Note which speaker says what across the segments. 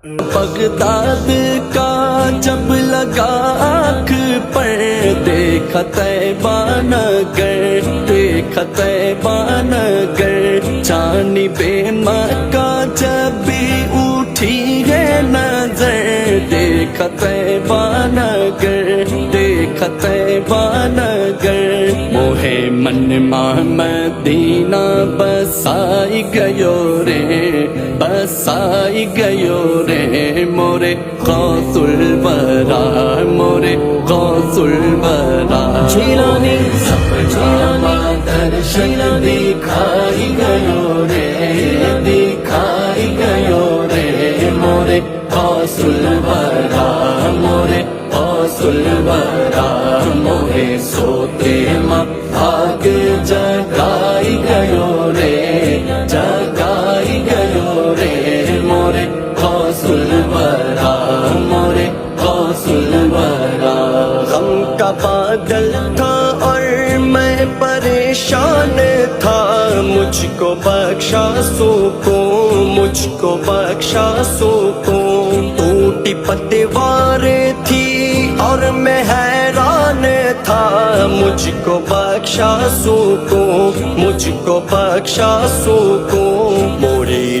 Speaker 1: Baghdad کا جب لگا آنکھ پر دیکھا طیبہ نگر، دیکھا طیبہ نگر، جانب مکہ جب بھی اٹھی ہے نظر، دیکھا طیبہ نگر، دیکھا طیبہ نگر، موہے من مدینہ بسائی گیو رے، بسائی گیو رے، مورے غوث الورا، مورے غوث الورا، جیلانی جیلانی درشن دکھائی گیو رے، دکھائی گیو رے، مورے غوث الورا، مورے غوث الورا، موہے سوتے ماں بھاگ جگائی گیو رے، جگائی گیو رے، مورے غوث الورا، مورے غوث الورا، غم کا بادل تھا اور میں پریشان تھا، مجھ کو بخشا سکون، مجھ کو بخشا سکون، ٹوٹی پتوار تھی اور میں حیران تھا، مجھ کو بخشا سکون، مجھ کو بخشا سکون، موری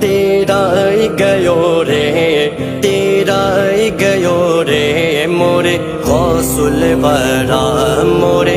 Speaker 1: تیرا گیو رے، تیرا گیو رے، مورے غوث الورا، مورے